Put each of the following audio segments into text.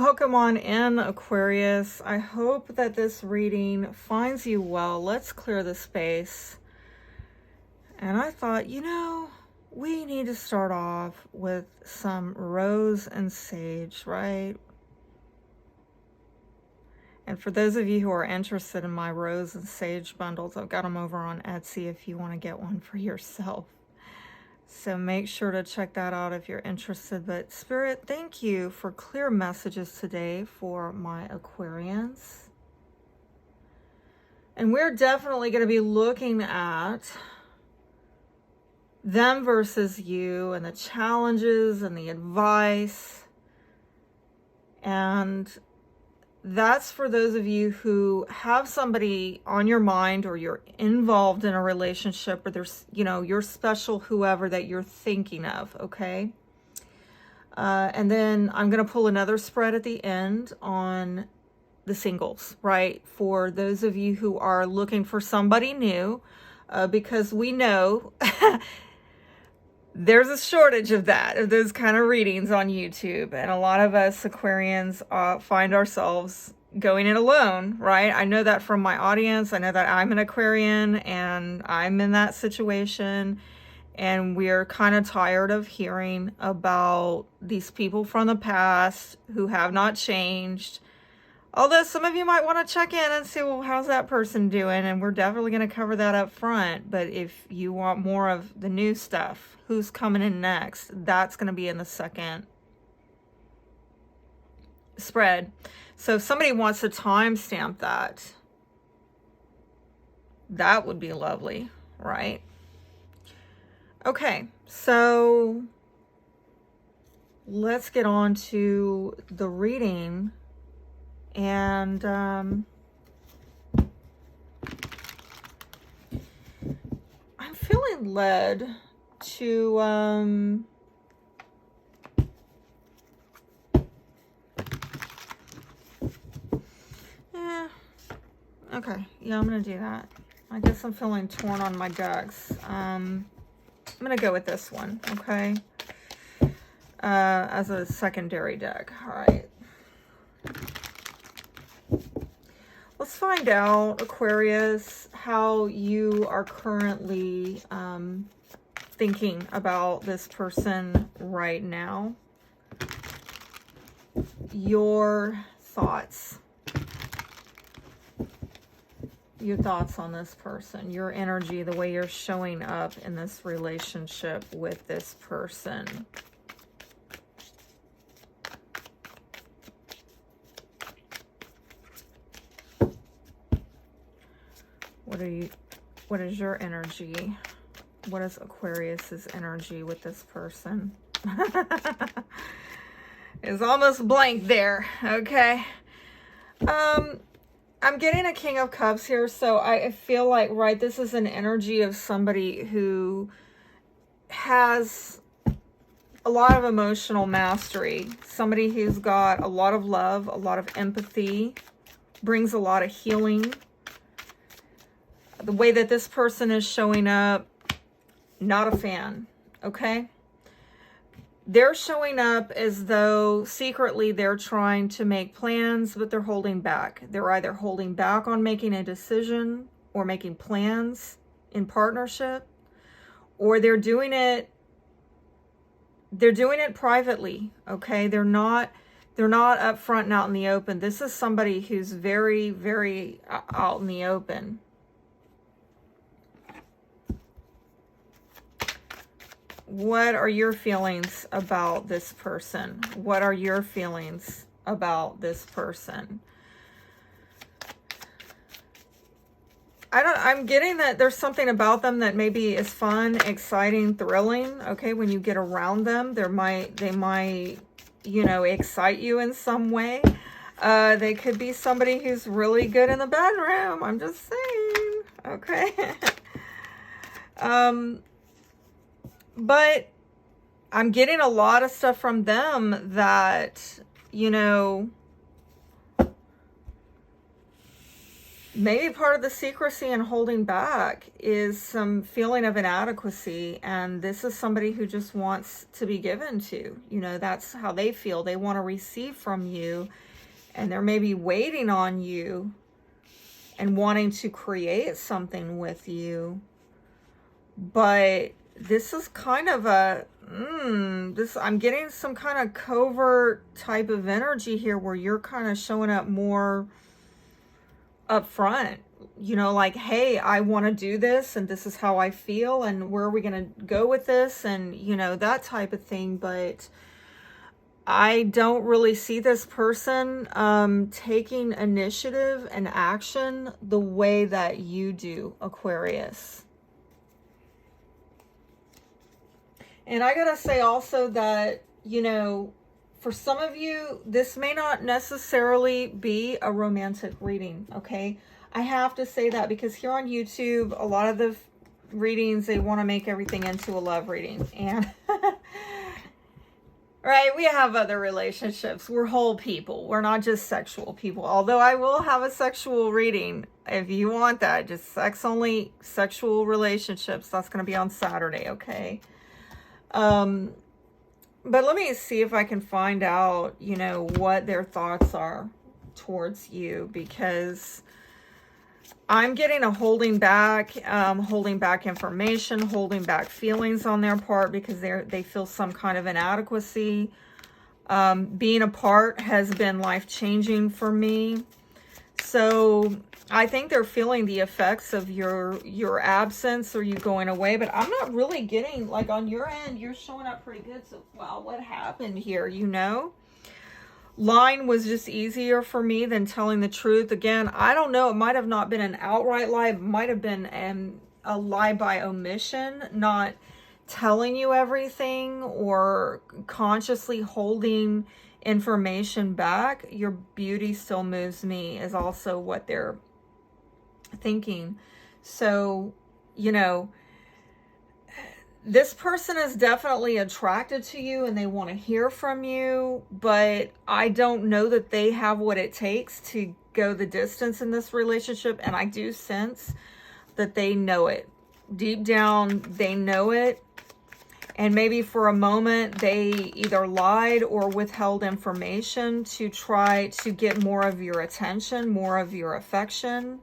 Welcome on in, Aquarius. I hope that this reading finds you well. Let's clear the space. And I thought, we need to start off with some rose and sage, right? And for those of you who are interested in my rose and sage bundles, I've got them over on Etsy if you want to get one for yourself. So make sure to check that out if you're interested. But Spirit, thank you for clear messages today for my Aquarians. And we're definitely going to be looking at them versus you and the challenges and the advice. And that's for those of you who have somebody on your mind, or you're involved in a relationship, or there's, your special whoever that you're thinking of, okay? And then I'm going to pull another spread at the end on the singles, right? For those of you who are looking for somebody new, because we know there's a shortage of those kind of readings on YouTube. And a lot of us Aquarians find ourselves going it alone, right? I know that from my audience. I know that I'm an Aquarian and I'm in that situation. And we're kind of tired of hearing about these people from the past who have not changed. Although some of you might want to check in and see, well, how's that person doing? And we're definitely going to cover that up front. But if you want more of the new stuff, who's coming in next, that's going to be in the second spread. So if somebody wants to timestamp that would be lovely, right? Okay, so let's get on to the reading. And I'm feeling led to okay, yeah, I'm gonna do that. I guess I'm feeling torn on my decks. I'm gonna go with this one, okay, as a secondary deck. All right, let's find out, Aquarius, how you are currently thinking about this person right now. Your thoughts. Your thoughts on this person. Your energy, the way you're showing up in this relationship with this person. What is your energy? What is Aquarius's energy with this person? It's almost blank there, okay? I'm getting a King of Cups here, so I feel like, right, this is an energy of somebody who has a lot of emotional mastery. Somebody who's got a lot of love, a lot of empathy, brings a lot of healing. The way that this person is showing up, not a fan, okay? They're showing up as though secretly they're trying to make plans, but they're holding back. They're either holding back on making a decision or making plans in partnership, or they're doing it privately, okay? They're not up front and out in the open. This is somebody who's very, very out in the open. What are your feelings about this person? What are your feelings about this person? I'm getting that there's something about them that maybe is fun, exciting, thrilling. Okay, when you get around them, they might, excite you in some way. They could be somebody who's really good in the bedroom. I'm just saying. Okay. But I'm getting a lot of stuff from them that, maybe part of the secrecy and holding back is some feeling of inadequacy. And this is somebody who just wants to be given to. You know, that's how they feel. They want to receive from you. And they're maybe waiting on you and wanting to create something with you. But this is kind of a, I'm getting some kind of covert type of energy here where you're kind of showing up more up front, you know, like, hey, I want to do this and this is how I feel and where are we going to go with this, and you know, that type of thing. But I don't really see this person taking initiative and action the way that you do, Aquarius. And I gotta say also that, you know, for some of you, this may not necessarily be a romantic reading, okay? I have to say that because here on YouTube, a lot of the readings, they want to make everything into a love reading. And, right, we have other relationships. We're whole people. We're not just sexual people. Although I will have a sexual reading if you want that. Just sex-only sexual relationships. That's going to be on Saturday, okay? But let me see if I can find out, you know, what their thoughts are towards you, because I'm getting a holding back information, holding back feelings on their part because they feel some kind of inadequacy. Being apart has been life-changing for me. So I think they're feeling the effects of your absence or you going away, but I'm not really getting, like, on your end, you're showing up pretty good. So, wow, what happened here, you know? Lying was just easier for me than telling the truth. Again, I don't know. It might have not been an outright lie. It might have been a lie by omission, not telling you everything or consciously holding information back. Your beauty still moves me is also what they're thinking. So, you know, this person is definitely attracted to you and they want to hear from you, but I don't know that they have what it takes to go the distance in this relationship. And I do sense that they know it. Deep down, they know it. And maybe for a moment, they either lied or withheld information to try to get more of your attention, more of your affection.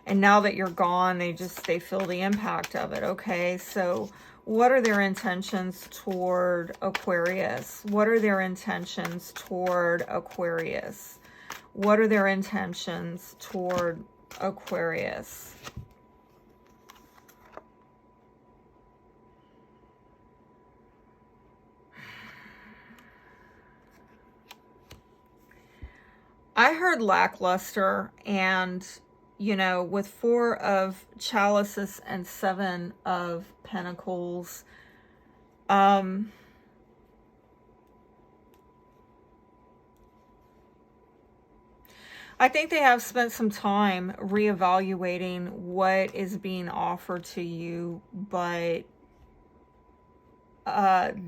And now that you're gone, they feel the impact of it. Okay, so what are their intentions toward Aquarius? What are their intentions toward Aquarius? What are their intentions toward Aquarius? I heard lackluster, and, you know, with 4 of chalices and 7 of pentacles, I think they have spent some time reevaluating what is being offered to you, but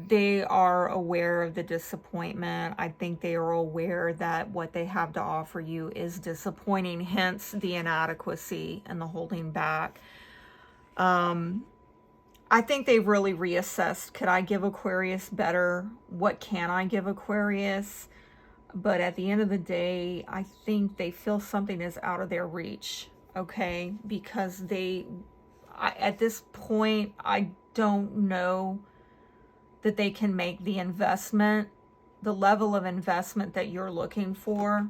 they are aware of the disappointment. I think they are aware that what they have to offer you is disappointing, hence the inadequacy and the holding back. I think they've really reassessed, could I give Aquarius better? What can I give Aquarius? But at the end of the day, I think they feel something is out of their reach, okay? Because at this point, I don't know that they can make the investment, the level of investment that you're looking for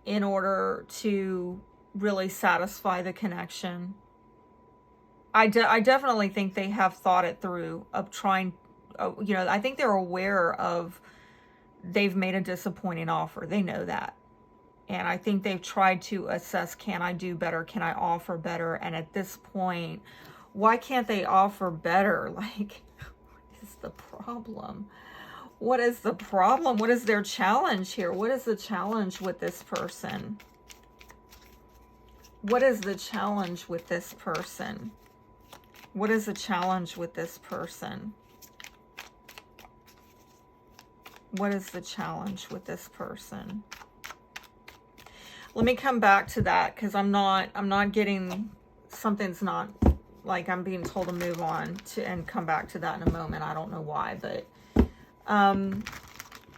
in order to really satisfy the connection. I definitely think they have thought it through of trying, you know, I think they're aware of they've made a disappointing offer. They know that. And I think they've tried to assess, can I do better? Can I offer better? And at this point, why can't they offer better? Like, is the problem? What is the problem? What is their challenge here? What is the challenge with this person? What is the challenge with this person? What is the challenge with this person? What is the challenge with this person? Let me come back to that, because I'm not getting, something's not, like I'm being told to move on to, and come back to that in a moment. I don't know why, but,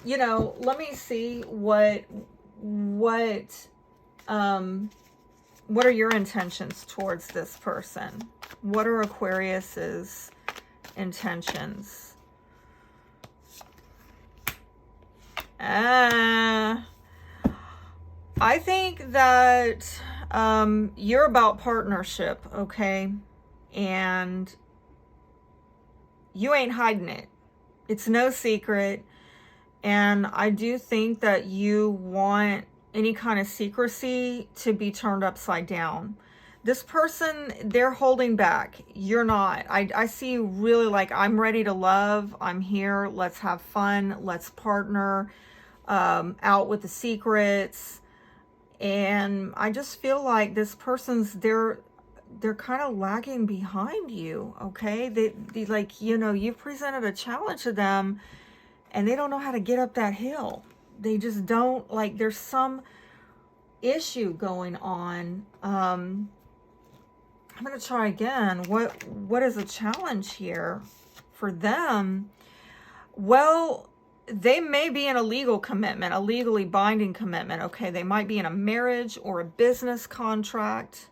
you know, let me see what are your intentions towards this person? What are Aquarius's intentions? I think that you're about partnership, okay? And you ain't hiding it. It's no secret. And I do think that you want any kind of secrecy to be turned upside down. This person, they're holding back. You're not. I see you really like, I'm ready to love. I'm here. Let's have fun. Let's partner. Out with the secrets. And I just feel like this person's, they're kind of lagging behind you, okay? They like, you know, you've presented a challenge to them and they don't know how to get up that hill. They just don't, like, there's some issue going on. I'm going to try again. What is a challenge here for them? Well, they may be in a legal commitment, a legally binding commitment, okay? They might be in a marriage or a business contract,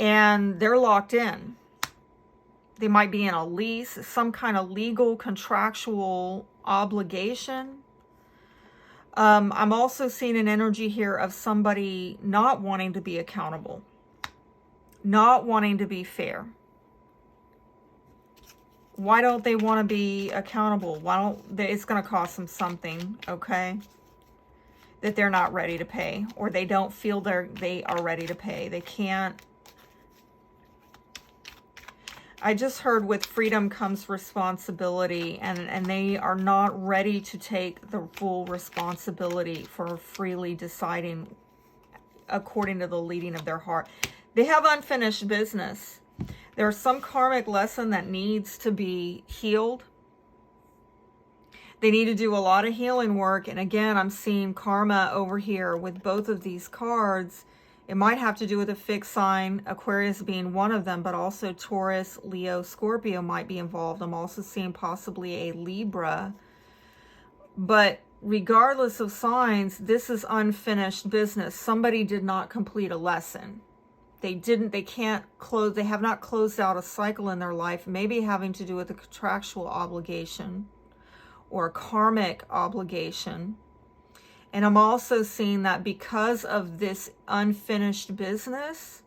and they're locked in. They might be in a lease, some kind of legal contractual obligation. I'm also seeing an energy here of somebody not wanting to be accountable, not wanting to be fair. Why don't they want to be accountable? Why don't they, it's going to cost them something, okay? That they're not ready to pay, or they don't feel they are ready to pay. They can't. I just heard with freedom comes responsibility, and they are not ready to take the full responsibility for freely deciding according to the leading of their heart. They have unfinished business. There's some karmic lesson that needs to be healed. They need to do a lot of healing work. And again, I'm seeing karma over here with both of these cards. It might have to do with a fixed sign, Aquarius being one of them, but also Taurus, Leo, Scorpio might be involved. I'm also seeing possibly a Libra. But regardless of signs, this is unfinished business. Somebody did not complete a lesson. They have not closed out a cycle in their life, maybe having to do with a contractual obligation or a karmic obligation. And I'm also seeing that because of this unfinished business,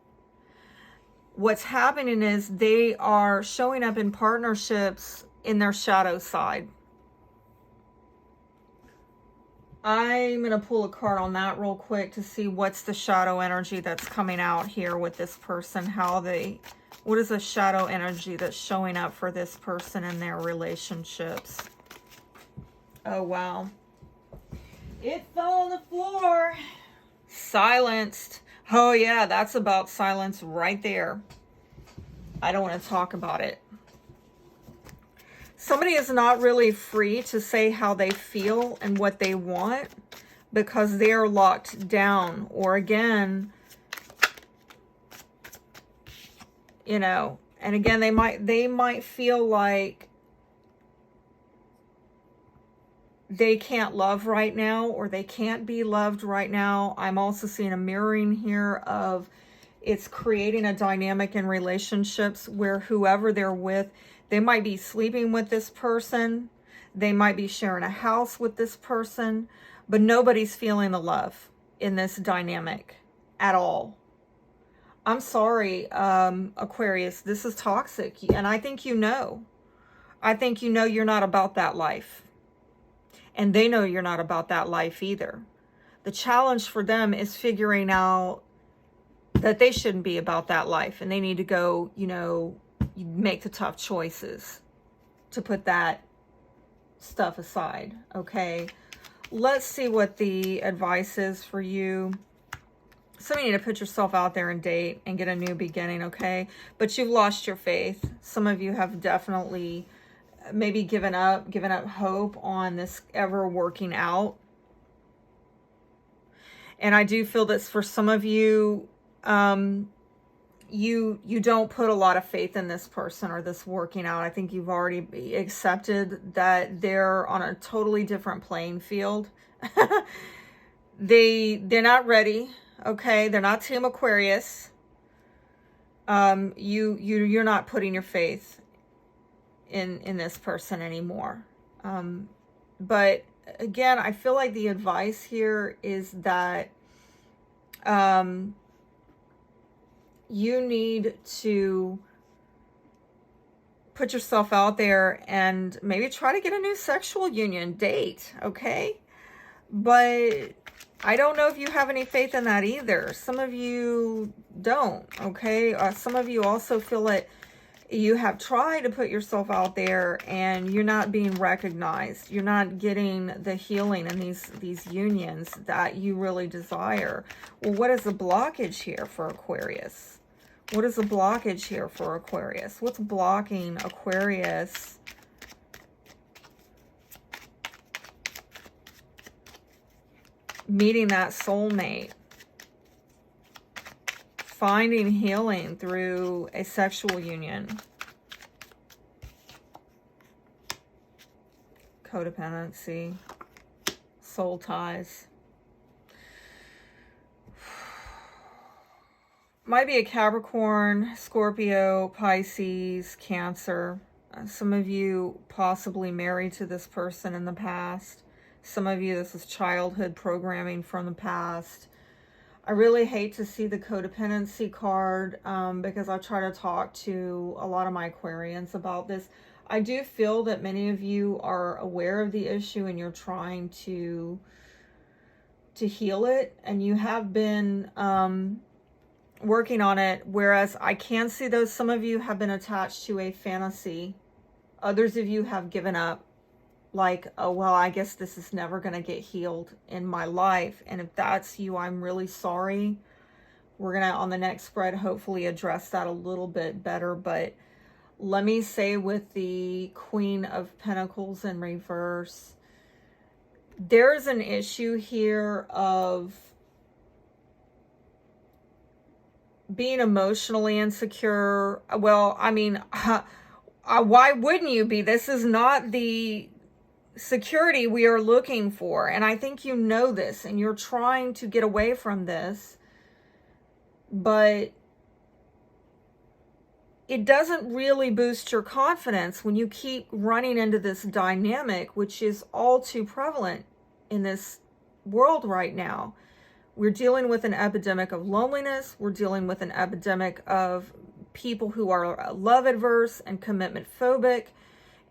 what's happening is they are showing up in partnerships in their shadow side. I'm going to pull a card on that real quick to see what's the shadow energy that's coming out here with this person. What is the shadow energy that's showing up for this person in their relationships? Oh, wow. It fell on the floor. Silenced. Oh, yeah, that's about silence right there. I don't want to talk about it. Somebody is not really free to say how they feel and what they want because they are locked down. Or again, you know, and again, they might feel like they can't love right now, or they can't be loved right now. I'm also seeing a mirroring here of it's creating a dynamic in relationships where whoever they're with, they might be sleeping with this person. They might be sharing a house with this person, but nobody's feeling the love in this dynamic at all. I'm sorry, Aquarius, this is toxic. And I think you know. I think you know you're not about that life. And they know you're not about that life either. The challenge for them is figuring out that they shouldn't be about that life. And they need to go, you know, make the tough choices to put that stuff aside, okay? Let's see what the advice is for you. Some of you need to put yourself out there and date and get a new beginning, okay? But you've lost your faith. Some of you have definitely maybe given up hope on this ever working out. And I do feel that for some of you, you don't put a lot of faith in this person or this working out. I think you've already accepted that they're on a totally different playing field. They're not ready. Okay, they're not Team Aquarius. You're not putting your faith in this person anymore. But again, I feel like the advice here is that you need to put yourself out there and maybe try to get a new sexual union, date, okay? But I don't know if you have any faith in that either. Some of you don't, okay? Some of you also feel that you have tried to put yourself out there and you're not being recognized. You're not getting the healing in these unions that you really desire. Well, what is the blockage here for Aquarius? What is the blockage here for Aquarius? What's blocking Aquarius meeting that soulmate? Finding healing through a sexual union. Codependency. Soul ties. Might be a Capricorn, Scorpio, Pisces, Cancer. Some of you possibly married to this person in the past. Some of you, this is childhood programming from the past. I really hate to see the codependency card because I try to talk to a lot of my Aquarians about this. I do feel that many of you are aware of the issue and you're trying to heal it, and you have been working on it, whereas I can see those some of you have been attached to a fantasy. Others of you have given up, like, oh, well, I guess this is never going to get healed in my life. And if that's you, I'm really sorry. We're going to, on the next spread, hopefully address that a little bit better. But let me say, with the Queen of Pentacles in reverse, there's an issue here of being emotionally insecure. Well, I mean, why wouldn't you be? This is not the security we are looking for. And I think you know this and you're trying to get away from this. But it doesn't really boost your confidence when you keep running into this dynamic, which is all too prevalent in this world right now. We're dealing with an epidemic of loneliness. We're dealing with an epidemic of people who are love adverse and commitment phobic.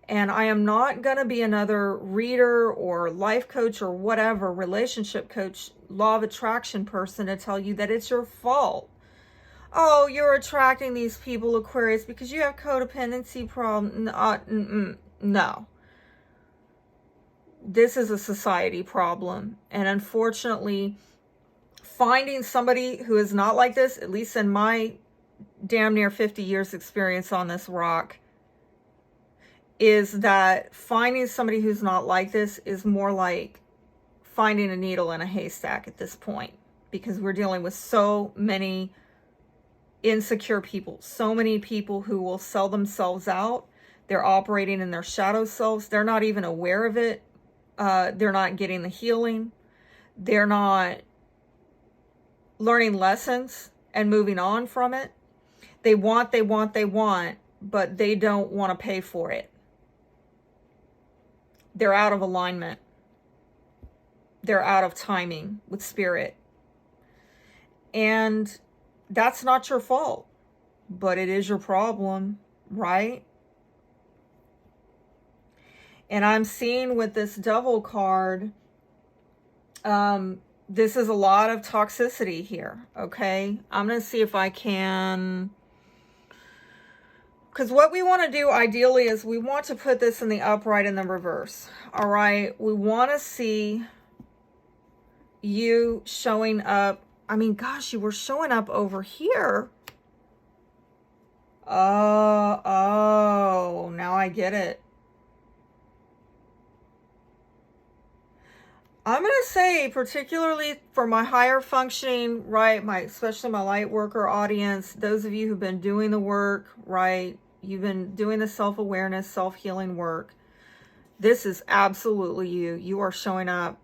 And I am not going to be another reader or life coach or whatever, relationship coach, law of attraction person to tell you that it's your fault. Oh, you're attracting these people, Aquarius, because you have codependency problem. No. This is a society problem. And unfortunately, finding somebody who is not like this, at least in my damn near 50 years experience on this rock, is that finding somebody who's not like this is more like finding a needle in a haystack at this point, because we're dealing with so many insecure people, so many people who will sell themselves out. They're operating in their shadow selves. They're not even aware of it. They're not getting the healing. They're not learning lessons and moving on from it. They want, but they don't want to pay for it. They're out of alignment. They're out of timing with spirit. And that's not your fault, but it is your problem, right? And I'm seeing with this Devil card, this is a lot of toxicity here, okay? I'm going to see if I can... Because what we want to do ideally is we want to put this in the upright and the reverse. All right. We want to see you showing up. I mean, gosh, you were showing up over here. Oh, now I get it. I'm going to say, particularly for my higher functioning, right, especially my light worker audience, those of you who've been doing the work, right, you've been doing the self-awareness, self-healing work, this is absolutely you. You are showing up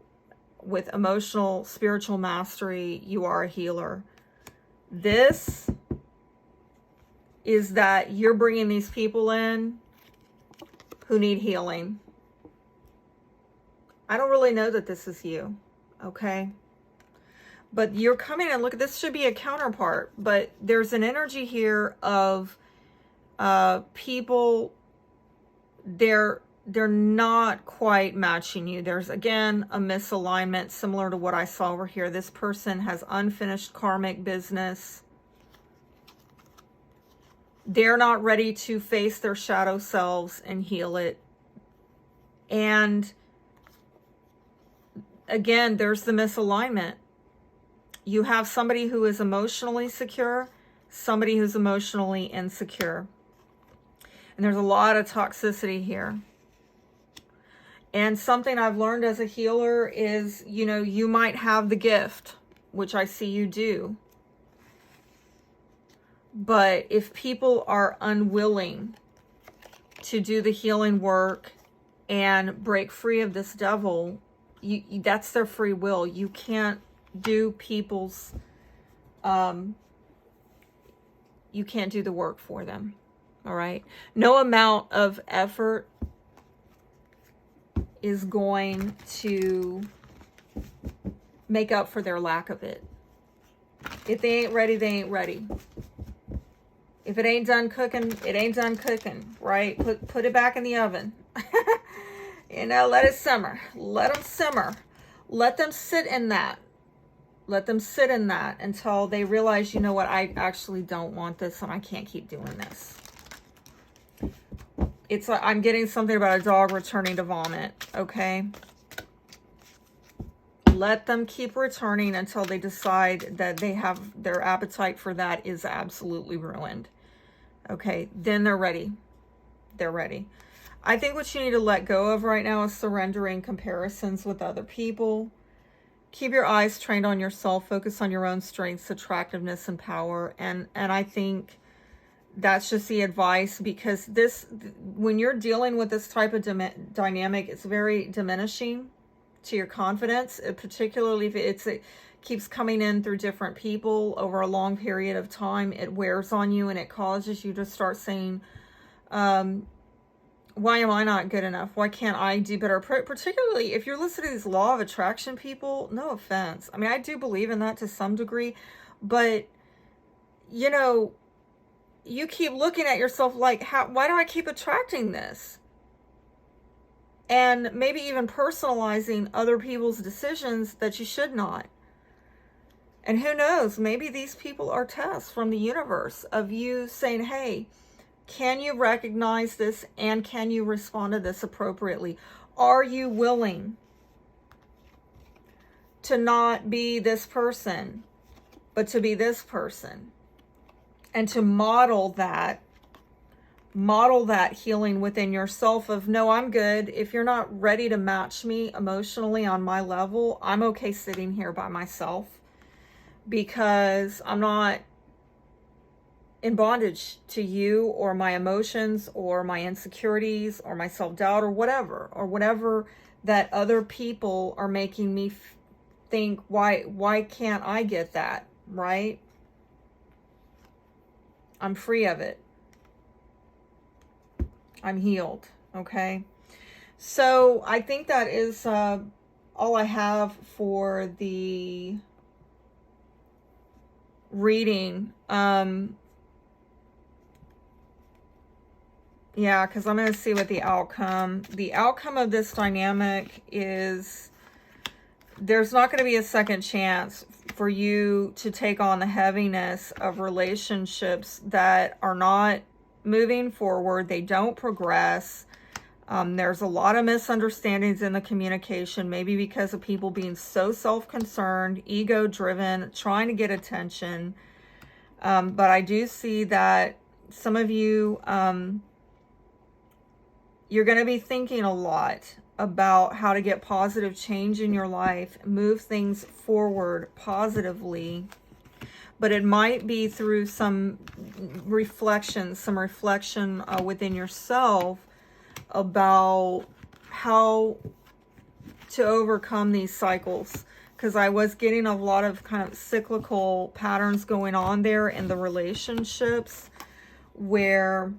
with emotional, spiritual mastery. You are a healer. This is that you're bringing these people in who need healing. I don't really know that this is you, okay? But you're coming in, look, this should be a counterpart, but there's an energy here of people, they're not quite matching you. There's, again, a misalignment similar to what I saw over here. This person has unfinished karmic business. They're not ready to face their shadow selves and heal it. And again, there's the misalignment. You have somebody who is emotionally secure, somebody who's emotionally insecure. And there's a lot of toxicity here. And something I've learned as a healer is, you know, you might have the gift, which I see you do. But if people are unwilling to do the healing work and break free of this devil, that's their free will. You can't do people's, you can't do the work for them. All right. No amount of effort is going to make up for their lack of it. If they ain't ready, they ain't ready. If it ain't done cooking, it ain't done cooking, right? Put it back in the oven. You know, let it simmer. Let them simmer. Let them sit in that. Let them sit in that until they realize, you know what, I actually don't want this and I can't keep doing this. It's like I'm getting something about a dog returning to vomit, okay? Let them keep returning until they decide that they have their appetite for that is absolutely ruined. Okay, then they're ready. They're ready. I think what you need to let go of right now is surrendering comparisons with other people. Keep your eyes trained on yourself. Focus on your own strengths, attractiveness, and power. And I think that's just the advice, because this, when you're dealing with this type of dynamic, it's very diminishing to your confidence, particularly if it keeps coming in through different people over a long period of time. It wears on you and it causes you to start saying, why am I not good enough? Why can't I do better? Particularly if you're listening to these law of attraction people, no offense. I mean, I do believe in that to some degree, but you know, you keep looking at yourself like, why do I keep attracting this? And maybe even personalizing other people's decisions that you should not. And who knows, maybe these people are tests from the universe of you saying, hey, can you recognize this and can you respond to this appropriately? Are you willing to not be this person, but to be this person? And to model that healing within yourself of, no, I'm good. If you're not ready to match me emotionally on my level, I'm okay sitting here by myself because I'm not in bondage to you or my emotions or my insecurities or my self-doubt or whatever that other people are making me think, why can't I get that, right? I'm free of it. I'm healed, okay? So I think that is all I have for the reading. Yeah, because I'm going to see what the outcome of this dynamic is. There's not going to be a second chance for you to take on the heaviness of relationships that are not moving forward. They don't progress. There's a lot of misunderstandings in the communication, maybe because of people being so self-concerned, ego-driven, trying to get attention. But I do see that some of you, you're going to be thinking a lot about how to get positive change in your life, move things forward positively. But it might be through some reflection within yourself about how to overcome these cycles. Because I was getting a lot of kind of cyclical patterns going on there in the relationships where,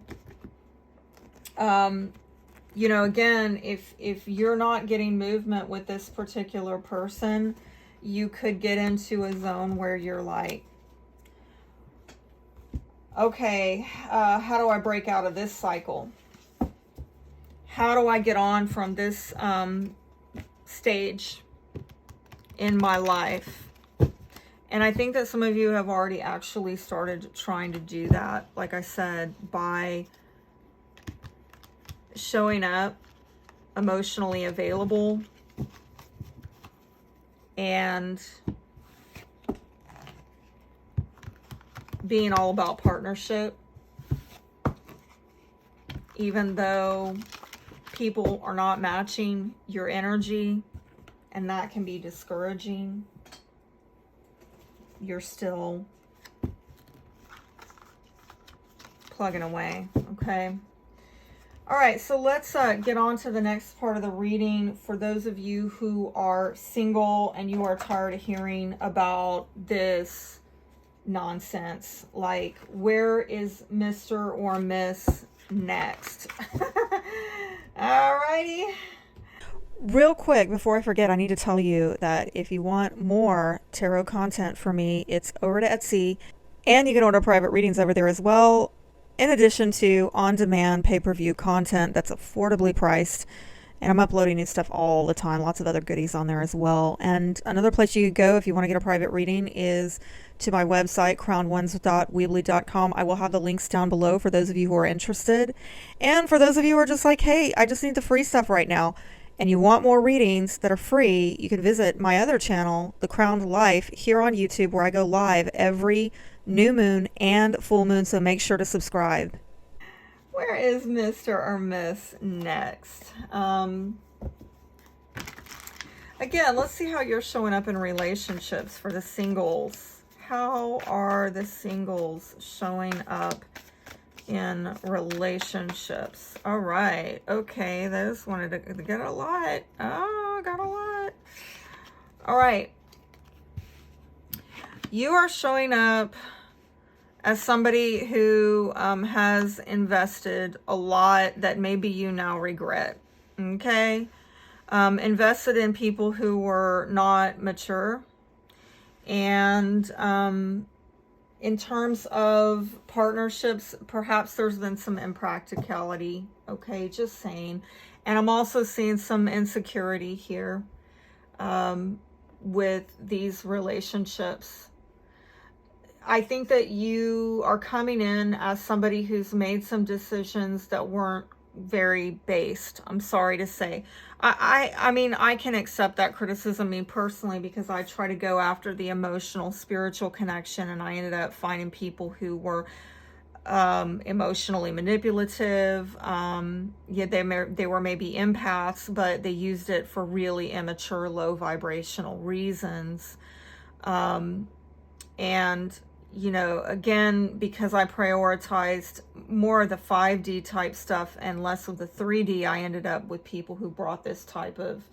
you know, again, if you're not getting movement with this particular person, you could get into a zone where you're like, okay, how do I break out of this cycle? How do I get on from this stage in my life? And I think that some of you have already actually started trying to do that, like I said, by showing up emotionally available and being all about partnership, even though people are not matching your energy, and that can be discouraging. You're still plugging away, okay? All right, so let's get on to the next part of the reading. For those of you who are single and you are tired of hearing about this nonsense, like, where is Mr. or Miss next? Alrighty. Real quick, before I forget, I need to tell you that if you want more tarot content from me, it's over to Etsy, and you can order private readings over there as well, in addition to on-demand pay-per-view content that's affordably priced. And I'm uploading new stuff all the time, lots of other goodies on there as well. And another place you could go if you want to get a private reading is to my website, crownones.weebly.com. I will have the links down below for those of you who are interested. And for those of you who are just like, hey, I just need the free stuff right now, and you want more readings that are free, you can visit my other channel, The Crowned Life, here on YouTube, where I go live every new moon and full moon, so make sure to subscribe. Where is Mr. or Miss next? Again, let's see how you're showing up in relationships for the singles. How are the singles showing up in relationships? All right. Okay. Those wanted to get a lot. Oh, got a lot. All right. You are showing up as somebody who has invested a lot that maybe you now regret. Okay. Invested in people who were not mature. And in terms of partnerships, perhaps there's been some impracticality. Okay, just saying. And I'm also seeing some insecurity here with these relationships. I think that you are coming in as somebody who's made some decisions that weren't very based. I'm sorry to say. I mean, I can accept that criticism, me personally, because I try to go after the emotional, spiritual connection, and I ended up finding people who were emotionally manipulative. Yeah, they were maybe empaths, but they used it for really immature, low vibrational reasons. And you know, again, because I prioritized more of the 5D type stuff and less of the 3D, I ended up with people who brought this type of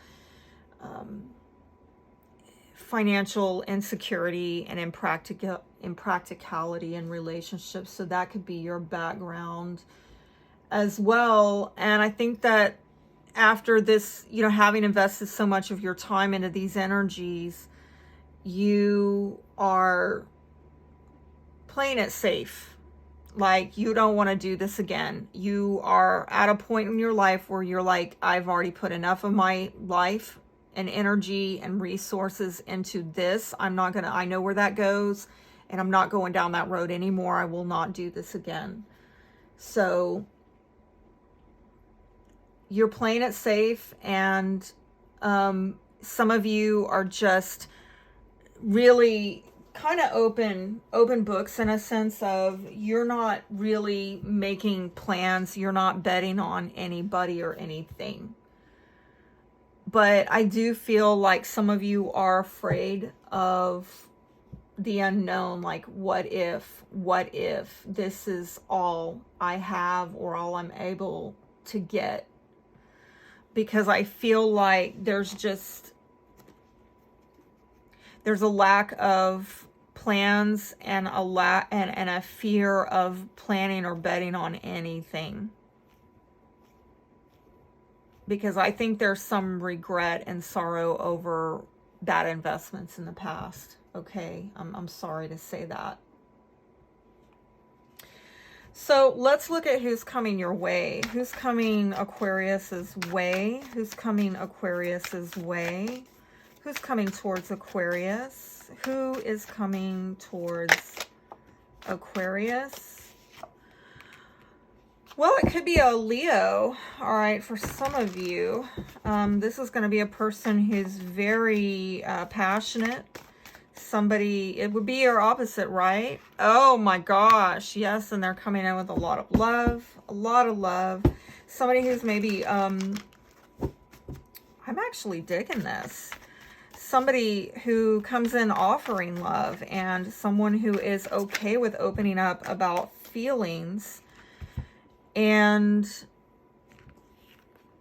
financial insecurity and impracticality in relationships. So that could be your background as well. And I think that after this, you know, having invested so much of your time into these energies, you are playing it safe. Like, you don't want to do this again. You are at a point in your life where you're like, I've already put enough of my life and energy and resources into this. I know where that goes, and I'm not going down that road anymore. I will not do this again. So you're playing it safe, and some of you are just really kind of open books, in a sense of you're not really making plans. You're not betting on anybody or anything. But I do feel like some of you are afraid of the unknown. Like, what if this is all I have or all I'm able to get? Because I feel like there's a lack of plans and a fear of planning or betting on anything. Because I think there's some regret and sorrow over bad investments in the past. Okay, I'm sorry to say that. So let's look at who's coming your way. Who's coming Aquarius's way? Who's coming Aquarius's way? Who's coming towards Aquarius? Who is coming towards Aquarius? Well, it could be a Leo, all right, for some of you. This is going to be a person who's very passionate. Somebody, it would be your opposite, right? Oh my gosh, yes, and they're coming in with a lot of love. Somebody who's maybe, I'm actually digging this. Somebody who comes in offering love, and someone who is okay with opening up about feelings. And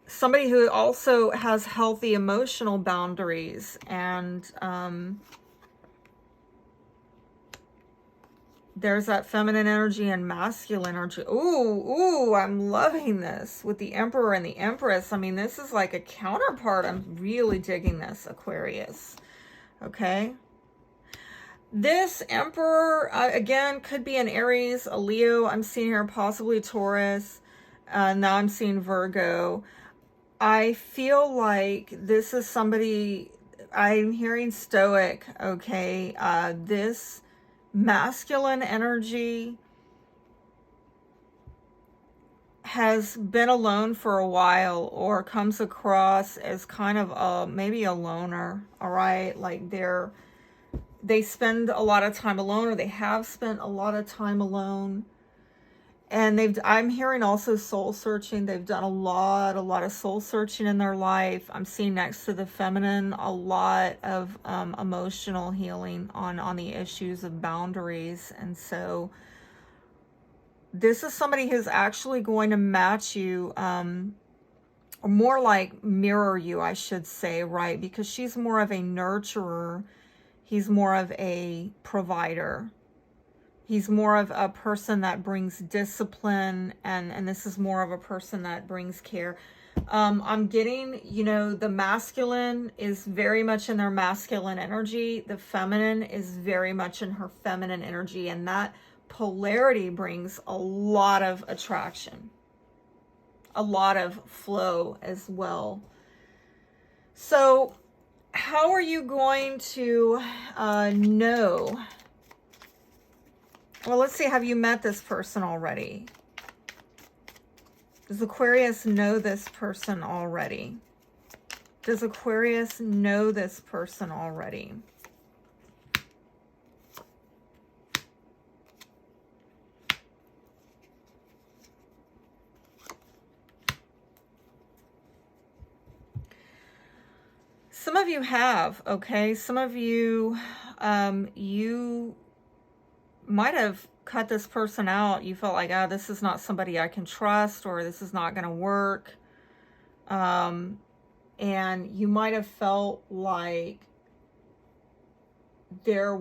somebody who also has healthy emotional boundaries. And there's that feminine energy and masculine energy. Ooh, I'm loving this with the Emperor and the Empress. I mean, this is like a counterpart. I'm really digging this, Aquarius. Okay. This Emperor, again, could be an Aries, a Leo. I'm seeing here possibly Taurus. Now I'm seeing Virgo. I feel like this is somebody, I'm hearing Stoic, okay? This masculine energy has been alone for a while, or comes across as kind of maybe a loner, all right? Like they spend a lot of time alone, or they have spent a lot of time alone. And I'm hearing also soul searching. They've done a lot of soul searching in their life. I'm seeing next to the feminine a lot of emotional healing on the issues of boundaries. And so this is somebody who's actually going to match you, or more like mirror you, I should say, right? Because she's more of a nurturer. He's more of a provider. He's more of a person that brings discipline, and this is more of a person that brings care. I'm getting, the masculine is very much in their masculine energy. The feminine is very much in her feminine energy, and that polarity brings a lot of attraction, a lot of flow as well. So how are you going to know? Well, let's see. Have you met this person already? Does Aquarius know this person already? Does Aquarius know this person already? Some of you have, okay? Some of you, you might have cut this person out. You felt like, this is not somebody I can trust, or this is not going to work. And you might have felt like there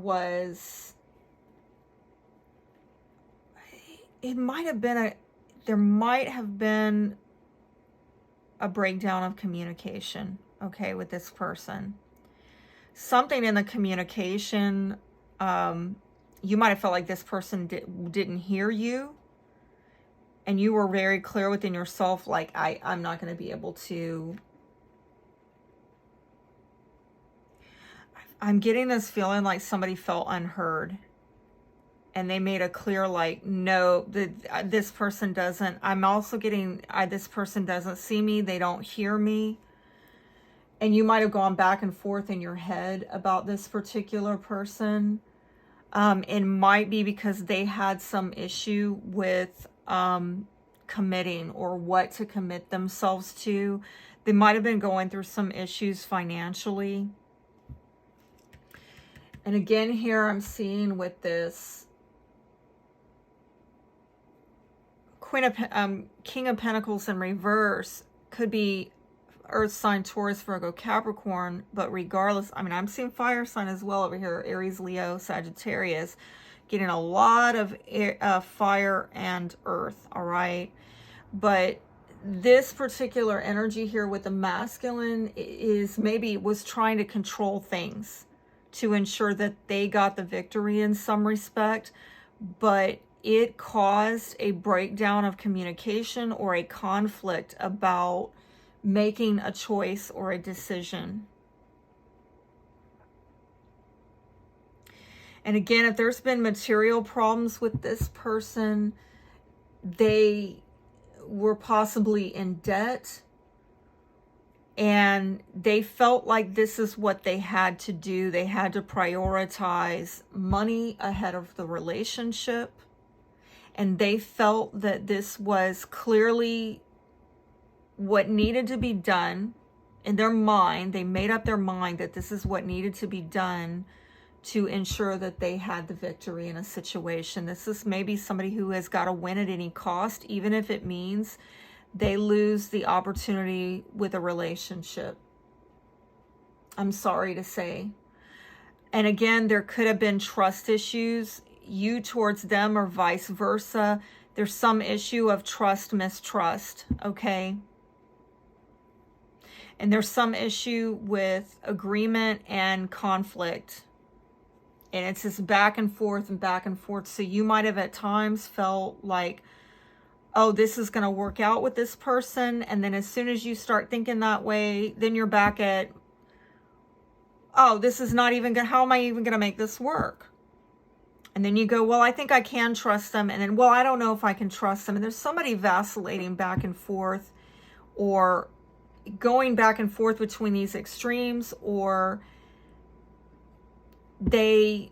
might have been a breakdown of communication, okay, with this person. Something in the communication, you might have felt like this person didn't hear you, and you were very clear within yourself, like, I'm not going to be able to. I'm getting this feeling like somebody felt unheard, and they made a clear, like, no, this person doesn't. I'm also getting, this person doesn't see me. They don't hear me. And you might have gone back and forth in your head about this particular person. It might be because they had some issue with committing, or what to commit themselves to. They might have been going through some issues financially. And again, here I'm seeing with this King of Pentacles in reverse, could be Earth sign, Taurus, Virgo, Capricorn, but regardless, I mean, I'm seeing fire sign as well over here, Aries, Leo, Sagittarius, getting a lot of air, fire and earth, all right? But this particular energy here with the masculine is maybe was trying to control things to ensure that they got the victory in some respect, but it caused a breakdown of communication or a conflict about making a choice or a decision. And again, if there's been material problems with this person, they were possibly in debt and they felt like this is what they had to do. They had to prioritize money ahead of the relationship. And they felt that this was clearly what needed to be done in their mind. They made up their mind that this is what needed to be done to ensure that they had the victory in a situation. This is maybe somebody who has got to win at any cost, even if it means they lose the opportunity with a relationship. I'm sorry to say. And again, there could have been trust issues, you towards them or vice versa. There's some issue of trust, mistrust, okay? And there's some issue with agreement and conflict. And it's this back and forth and back and forth. So you might have at times felt like, oh, this is going to work out with this person. And then as soon as you start thinking that way, then you're back at, oh, this is not even going to, how am I even going to make this work? And then you go, well, I think I can trust them. And then, well, I don't know if I can trust them. And there's somebody vacillating back and forth or going back and forth between these extremes, or they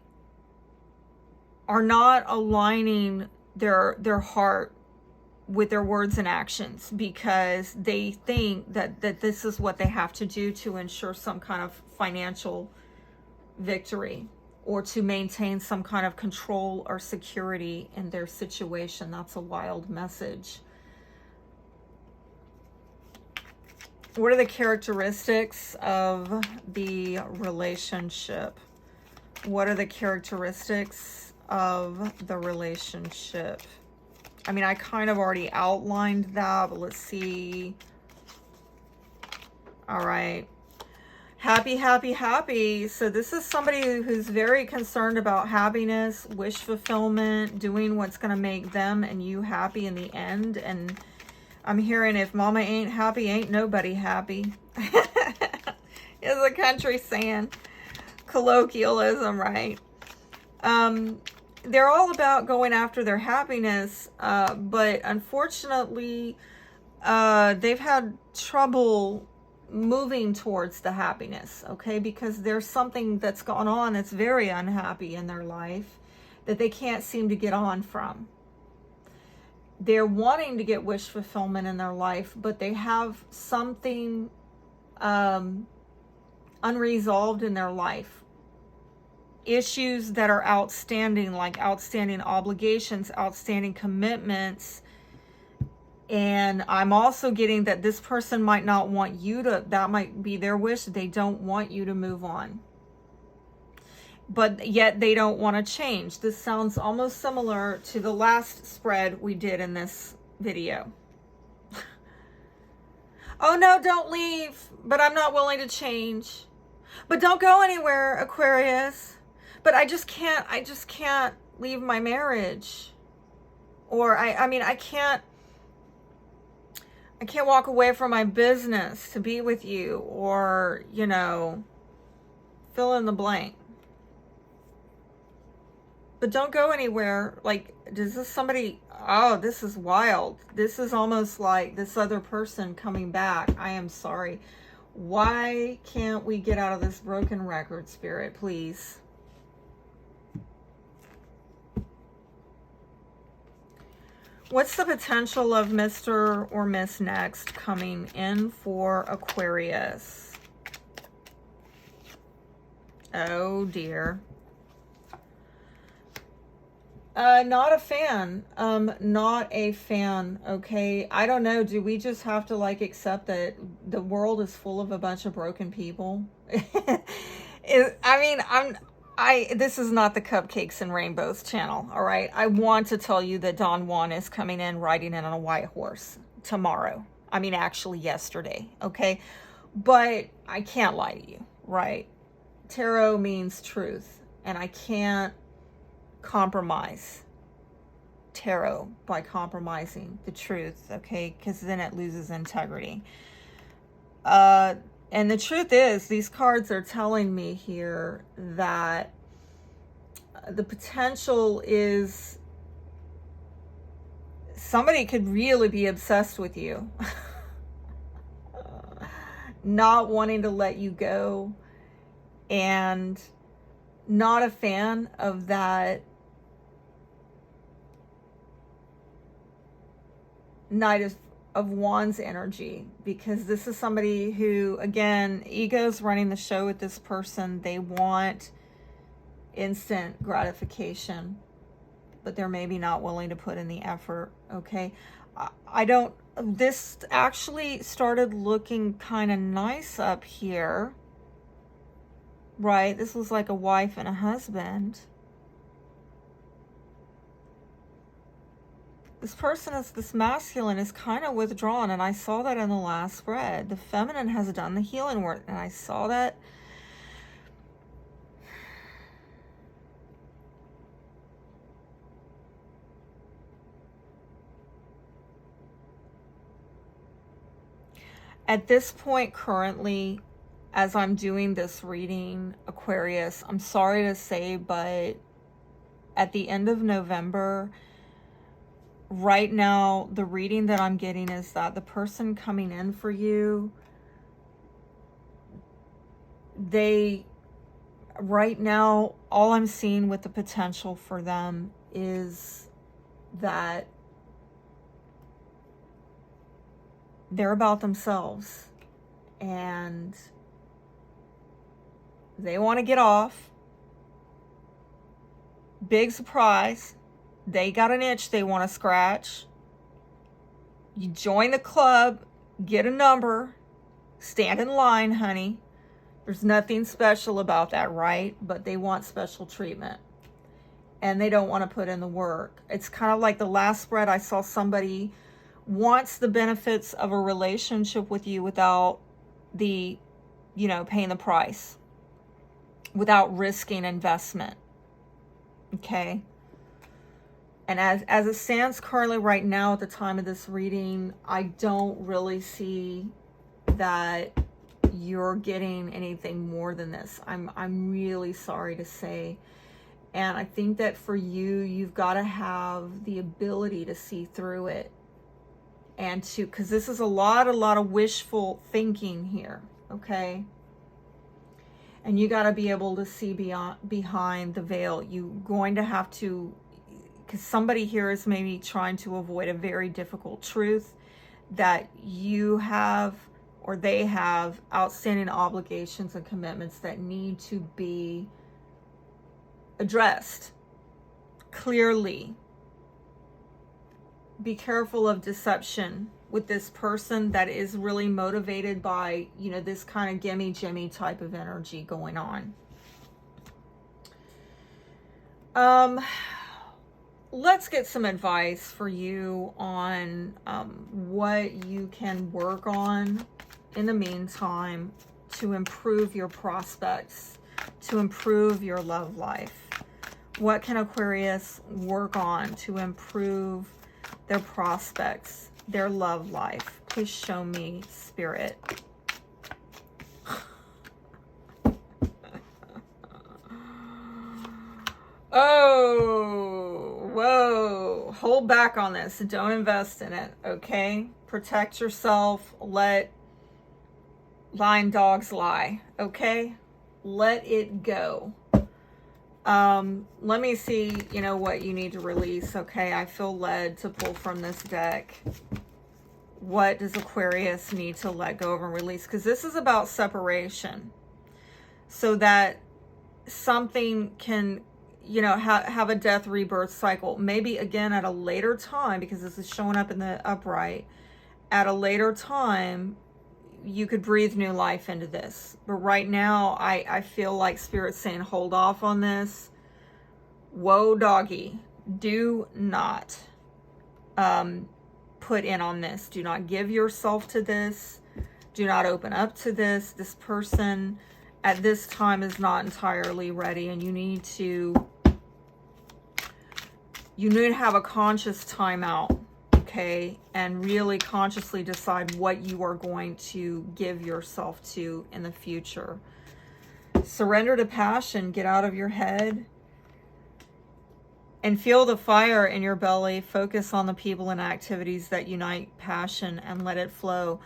are not aligning their heart with their words and actions because they think that this is what they have to do to ensure some kind of financial victory or to maintain some kind of control or security in their situation. That's a wild message. What are the characteristics of the relationship? What are the characteristics of the relationship? I mean, I kind of already outlined that, but let's see. All right. Happy, happy, happy. So this is somebody who's very concerned about happiness, wish fulfillment, doing what's going to make them and you happy in the end. And I'm hearing if mama ain't happy, ain't nobody happy. Is a country saying. Colloquialism, right? They're all about going after their happiness, but unfortunately, they've had trouble moving towards the happiness, okay? Because there's something that's gone on that's very unhappy in their life that they can't seem to get on from. They're wanting to get wish fulfillment in their life, but they have something unresolved in their life. Issues that are outstanding, like outstanding obligations, outstanding commitments. And I'm also getting that this person might not want you to, that might be their wish. They don't want you to move on. But yet they don't want to change. This sounds almost similar to the last spread we did in this video. Oh no, don't leave, but I'm not willing to change. But don't go anywhere, Aquarius. But I just can't leave my marriage. Or I mean, I can't walk away from my business to be with you, or, you know, fill in the blank. But don't go anywhere. Like, does this somebody, oh, this is wild. This is almost like this other person coming back. I am sorry. Why can't we get out of this broken record, Spirit, please? What's the potential of Mr. or Miss Next coming in for Aquarius? Oh dear. Not a fan. Not a fan, okay? I don't know. Do we just have to, like, accept that the world is full of a bunch of broken people? This is not the Cupcakes and Rainbows channel, all right? I want to tell you that Don Juan is coming in riding in on a white horse tomorrow. I mean, actually yesterday, okay? But I can't lie to you, right? Tarot means truth, and I can't compromise tarot by compromising the truth, okay? Because then it loses integrity. And the truth is, these cards are telling me here that the potential is somebody could really be obsessed with you. Not wanting to let you go, and not a fan of that Knight of Wands energy, because this is somebody who, again, ego's running the show with this person. They want instant gratification, but they're maybe not willing to put in the effort, okay? This actually started looking kind of nice up here, right? This was like a wife and a husband. This masculine is kind of withdrawn, and I saw that in the last spread. The feminine has done the healing work, and I saw that. At this point, currently, as I'm doing this reading, Aquarius, I'm sorry to say, but at the end of November, right now, the reading that I'm getting is that the person coming in for you, right now, all I'm seeing with the potential for them is that they're about themselves and they want to get off. Big surprise. They got an itch they want to scratch. You join the club, get a number, stand in line, honey. There's nothing special about that, right? But they want special treatment. And they don't want to put in the work. It's kind of like the last spread. I saw somebody wants the benefits of a relationship with you without the, paying the price, without risking investment. Okay? And as it stands currently right now at the time of this reading, I don't really see that you're getting anything more than this. I'm really sorry to say. And I think that for you, you've got to have the ability to see through it. And because this is a lot of wishful thinking here, okay? And you got to be able to see behind the veil. You're going to have to, because somebody here is maybe trying to avoid a very difficult truth that you have, or they have, outstanding obligations and commitments that need to be addressed clearly. Be careful of deception with this person that is really motivated by, this kind of gimme Jimmy type of energy going on. Let's get some advice for you on what you can work on in the meantime to improve your prospects, to improve your love life. What can Aquarius work on to improve their prospects, their love life? Please show me, Spirit. Oh, whoa. Hold back on this. Don't invest in it, okay? Protect yourself. Let lying dogs lie, okay? Let it go. Let me see, you know, what you need to release. Okay, I feel led to pull from this deck. What does Aquarius need to let go of and release? Because this is about separation, so that something can, you know, have a death rebirth cycle. Maybe again at a later time, because this is showing up in the upright. At a later time, you could breathe new life into this. But right now, I feel like Spirit's saying, hold off on this. Whoa, doggy. Do not put in on this. Do not give yourself to this. Do not open up to this. This person at this time is not entirely ready, and you need to have a conscious timeout, okay, and really consciously decide what you are going to give yourself to in the future. Surrender to passion. Get out of your head and feel the fire in your belly. Focus on the people and activities that unite passion and let it flow.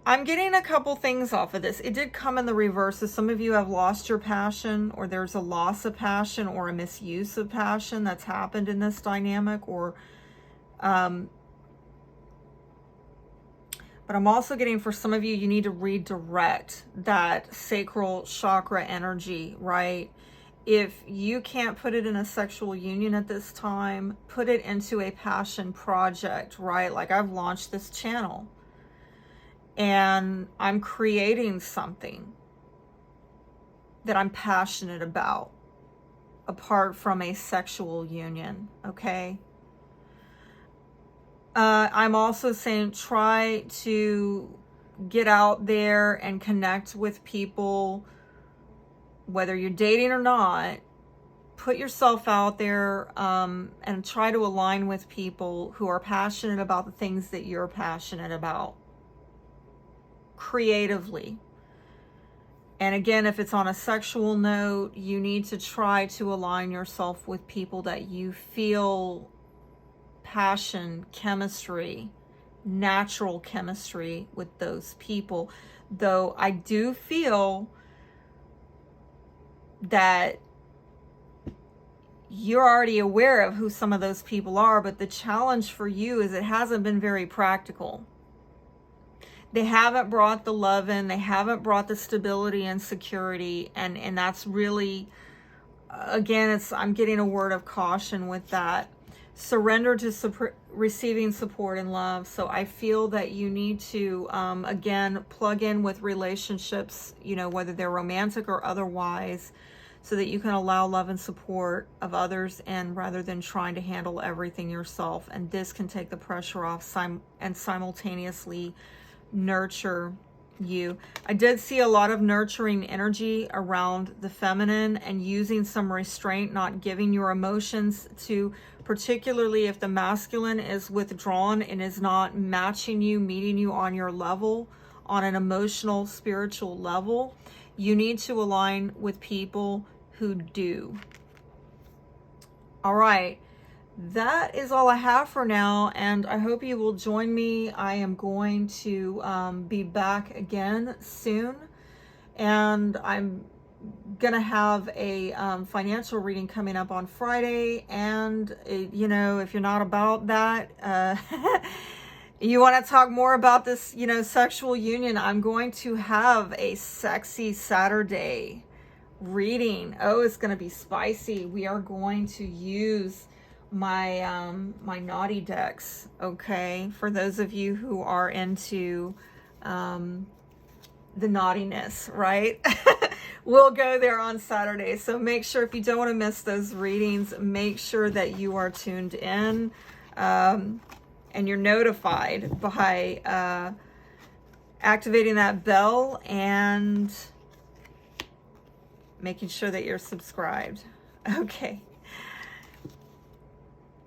I'm getting a couple things off of this. It did come in the reverse. So some of you have lost your passion, or there's a loss of passion or a misuse of passion that's happened in this dynamic, or but I'm also getting, for some of you, you need to redirect that sacral chakra energy, right? If you can't put it in a sexual union at this time, put it into a passion project, right? Like, I've launched this channel and I'm creating something that I'm passionate about apart from a sexual union, okay? I'm also saying, try to get out there and connect with people, whether you're dating or not. Put yourself out there and try to align with people who are passionate about the things that you're passionate about, creatively. And again, if it's on a sexual note, you need to try to align yourself with people that you feel passion, chemistry, natural chemistry with those people. Though I do feel that you're already aware of who some of those people are, but the challenge for you is it hasn't been very practical. They haven't brought the love in, they haven't brought the stability and security, and that's really, again, I'm getting a word of caution with that. Surrender to receiving support and love. So I feel that you need to, again, plug in with relationships, you know, whether they're romantic or otherwise, so that you can allow love and support of others, and rather than trying to handle everything yourself. And this can take the pressure off and simultaneously nurture you. I did see a lot of nurturing energy around the feminine, and using some restraint, not giving your emotions to, particularly if the masculine is withdrawn and is not matching you, meeting you on your level, on an emotional, spiritual level. You need to align with people who do. All right. That is all I have for now, and I hope you will join me. I am going to be back again soon, and I'm gonna have a financial reading coming up on Friday. And you know, if you're not about that, you want to talk more about this, you know, sexual union, I'm going to have a sexy Saturday reading. Oh, it's going to be spicy. We are going to use my my naughty decks, okay, for those of you who are into the naughtiness, right? We'll go there on Saturday, so make sure, if you don't want to miss those readings, make sure that you are tuned in, and you're notified by activating that bell and making sure that you're subscribed. Okay.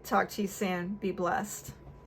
Talk to you soon. Be blessed.